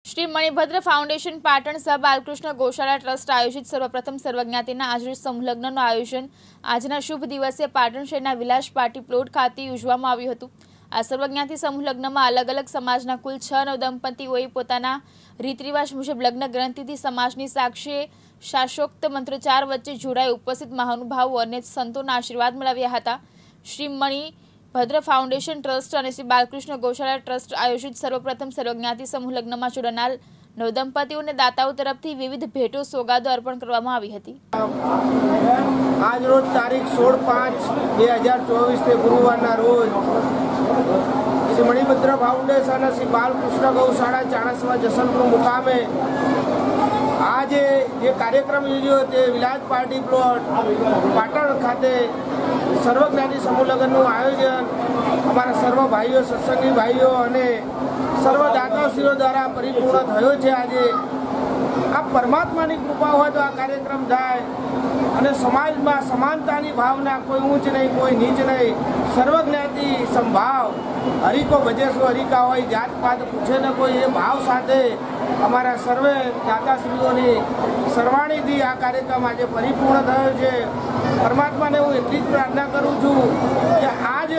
Shri Manibhadra foundation Patan સહ બાલકૃષ્ણ ગૌશાળા trust આયોજિત સર્વપ્રથમ સર્વજ્ઞાતિના આજરોજ સંલગ્નનું આયોજન આજના શુભ દિવસે પાટણ શહેરના વિલાસ પાર્ટી પ્લોટ ખાતે યોજવામાં આવ્યું હતું। આ સર્વજ્ઞાતિ સમૂહ લગ્નમાં અલગ અલગ સમાજના કુલ 6 નવદંપતીઓએ પોતાના રીતરિવાજ મુજબ લગ્ન ગ્રંથિથી સમાજની સાક્ષીએ શાસ્ત્રોક્ત મંત્રોચ્ચાર વચ્ચે જોડાઈ ઉપસ્થિત મહાનુભાવો અને સંતોના આશીર્વાદ મેળવ્યા હતા। શ્રી મણિભદ્ર ફાઉન્ડેશન ટ્રસ્ટ અને શ્રી બાલકૃષ્ણ ગૌશાળા ટ્રસ્ટ આયોજિત સર્વપ્રથમ સર્વજ્ઞાતિ સમૂહ લગ્નમાં જોડાનાર નવદંપતીઓને દાતાઓ તરફથી વિવિધ ભેટો સોગાદો અર્પણ કરવામાં આવી હતી। આજ રોજ તારીખ 16/5/2024 ગુરુવારના રોજ શ્રી મણિભદ્ર ફાઉન્ડેશન અને શ્રી બાલકૃષ્ણ ગૌશાળા ચાણસ્મા જસનપુર મુકામે આજે જે કાર્યક્રમ યોજ્યો તે વિલાસ પાર્ટી પ્લોટ પાટણ ખાતે સર્વજ્ઞાતિ સમૂહ લગ્નનું આયોજન અમારા સર્વ ભાઈઓ સત્સંગી ભાઈઓ અને સર્વ દાતાશ્રીઓ દ્વારા પરિપૂર્ણ થયો છે। આજે આ પરમાત્માની કૃપા હોય તો આ કાર્યક્રમ થાય અને સમાજમાં સમાનતાની ભાવના, કોઈ ઊંચ નહીં કોઈ નીચ નહીં, સર્વજ્ઞાતિ સંભાવ, હરિકો ભજેશો હરિકા હોય, જાત પાત પૂછે ને કોઈ, એ ભાવ સાથે અમારા સર્વે દાતાશ્રીઓની સરવાણીથી આ કાર્યક્રમ આજે પરિપૂર્ણ થયો છે। પરમાત્માને હું એટલી જ પ્રાર્થના કરું છું કે આ જે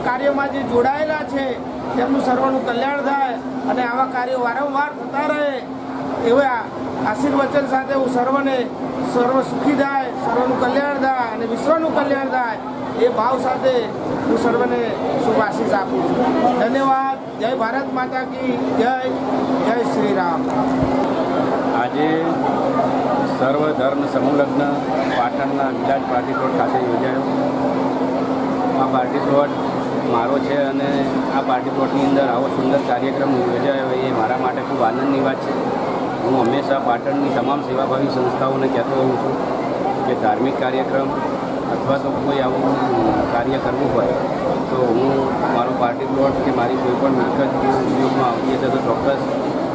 કાર્યમાં જે જોડાયેલા છે તેમનું સર્વનું કલ્યાણ થાય અને આવા કાર્યો વારંવાર થતા રહે એવા આશીર્વચન સાથે હું સર્વ સુખી થાય, સર્વનું કલ્યાણ થાય અને વિશ્વનું કલ્યાણ થાય એ ભાવ સાથે હું સર્વને શુભ આશીષ આપું છું। ધન્યવાદ। જય ભારત માતા કી જય। જય શ્રી રામ। આજે સર્વ ધર્મ સમૂહ લગ્ન પાટણના વિલાસ પાર્ટી પ્લોટ ખાતે યોજાયો। આ પાર્ટી પ્લોટ મારો છે અને આ પાર્ટી પ્લોટની અંદર આવો સુંદર કાર્યક્રમ યોજાયો એ મારા માટે ખૂબ આનંદની વાત છે। હું હંમેશા પાટણની તમામ સેવાભાવી સંસ્થાઓને કહેતો હોઉં છું કે ધાર્મિક કાર્યક્રમ અથવા તો કોઈ આવું કાર્ય કરવું હોય તો હું મારો પાર્ટી પ્લોટ કે મારી કોઈ પણ મિલકત ઉપયોગમાં આવતી હશે તો ચોક્કસ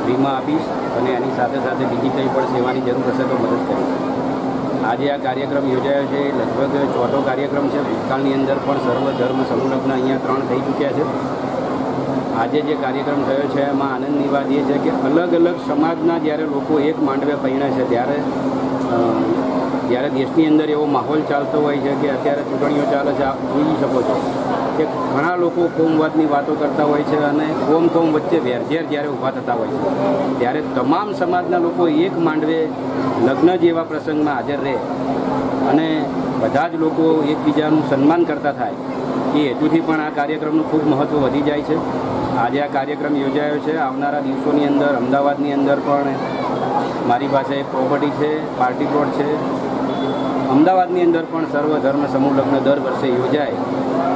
ફ્રીમાં આપીશ અને એની સાથે સાથે બીજી કંઈ પણ સેવાની જરૂર હશે તો મદદ કરીશ। આજે આ કાર્યક્રમ યોજાયો છે, લગભગ 4થો કાર્યક્રમ છે। ભૂતકાળની અંદર પણ સર્વ ધર્મ સમૂહ લગ્ન અહીંયા 3 થઈ ચૂક્યા છે। આજે જે કાર્યક્રમ થયો છે એમાં આનંદની વાત એ છે કે અલગ અલગ સમાજના જ્યારે લોકો એક માંડવે પૈણે છે ત્યારે દેશની અંદર એવો માહોલ ચાલતો હોય છે કે અત્યારે ચૂંટણીઓ ચાલે છે, આપ જોઈ શકો છો કે ઘણા લોકો કોમવાદની વાતો કરતા હોય છે અને કોમ વચ્ચે વેરઝેર જ્યારે ઊભા થતા હોય છે ત્યારે તમામ સમાજના લોકો એક માંડવે લગ્ન જેવા પ્રસંગમાં હાજર રહે અને બધા જ લોકો એકબીજાનું સન્માન કરતા થાય એ હેતુથી પણ આ કાર્યક્રમનું ખૂબ મહત્ત્વ વધી જાય છે। આજે આ કાર્યક્રમ યોજાયો છે। આવનારા દિવસોની અંદર અમદાવાદની અંદર પણ મારી પાસે એક પ્રોપર્ટી છે, પાર્ટી પ્લોટ છે। અમદાવાદની અંદર પણ સર્વ ધર્મ સમૂહ લગ્ન દર વર્ષે યોજાય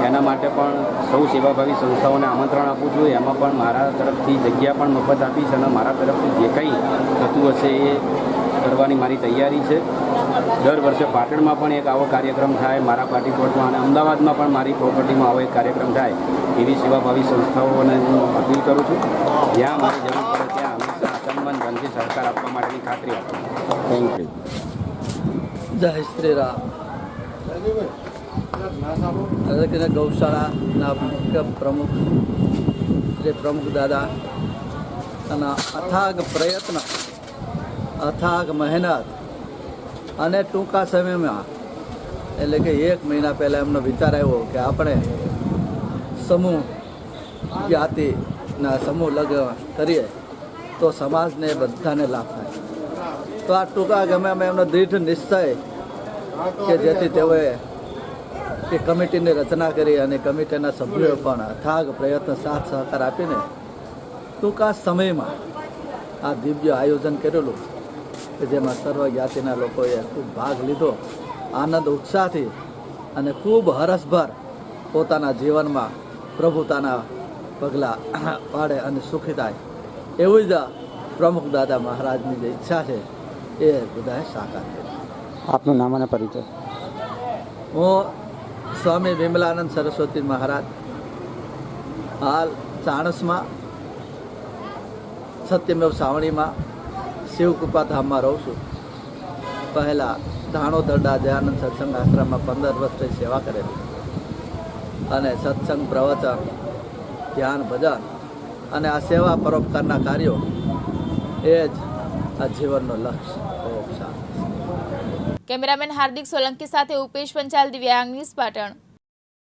એના માટે પણ સૌ સેવાભાવી સંસ્થાઓને આમંત્રણ આપું છું। એમાં પણ મારા તરફથી જગ્યા પણ મફત આપીશ અને મારા તરફથી જે કંઈ થતું હશે એ કરવાની મારી તૈયારી છે। દર વર્ષે પાટણમાં પણ એક આવો કાર્યક્રમ થાય મારા પાર્ટી પ્લોટમાં અને અમદાવાદમાં પણ મારી પ્રોપર્ટીમાં આવો એક કાર્યક્રમ થાય એવી સેવાભાવી સંસ્થાઓને હું અપીલ કરું છું। જ્યાં મારી જરૂર પડે ત્યાં હંમેશા તન ધનથી સહકાર આપવા માટેની ખાતરી આપું છું। Thank you. જય શ્રી રામ। ગૌશાળાના મુખ્ય પ્રમુખ શ્રી પ્રમુખ દાદા અને અથાગ પ્રયત્ન, અથાગ મહેનત અને ટૂંકા સમયમાં એટલે કે 1 મહિના પહેલાં એમનો વિચાર આવ્યો કે આપણે સમૂહ જ્ઞાતિના સમૂહ લગ્ન કરીએ તો સમાજને બધાને લાભ થાય। તો આ ટૂંકા સમયમાં એમનો દૃઢ નિશ્ચય કે જેથી તેઓએ એ કમિટીની રચના કરી અને કમિટીના સભ્યોએ પણ અથાગ પ્રયત્ન સાથ સહકાર આપીને ટૂંકા સમયમાં આ દિવ્ય આયોજન કરેલું કે જેમાં સર્વ જ્ઞાતિના લોકોએ ખૂબ ભાગ લીધો, આનંદ ઉત્સાહથી અને ખૂબ હરસભર પોતાના જીવનમાં પ્રભુતાના પગલાં પાડે અને સુખી થાય એવું જ પ્રમુખ દાદા મહારાજની જે ઈચ્છા છે એ બધાએ સાકાર કરી। આપનું નામ અને પરિચય? હું સ્વામી વિમલાનંદ સરસ્વતી મહારાજ, હાલ ચાણસ્મા સત્યમેવ સાવણીમાં શિવકૃપા ધામમાં રહું છું। પહેલાં ધાણોદરડા દયાનંદ સત્સંગ આશ્રમમાં 15 વર્ષથી સેવા કરેલી અને સત્સંગ, પ્રવચન, ધ્યાન, ભજન અને આ સેવા પરોપકારના કાર્યો એ જ આ જીવનનો લક્ષ્ય. ઓમ શાંતિ. કેમેરામેન હાર્દિક સોલંકી સાથે ઉપેશ પંચાલ, દિવ્યાંગ ન્યૂઝ, પાટણ.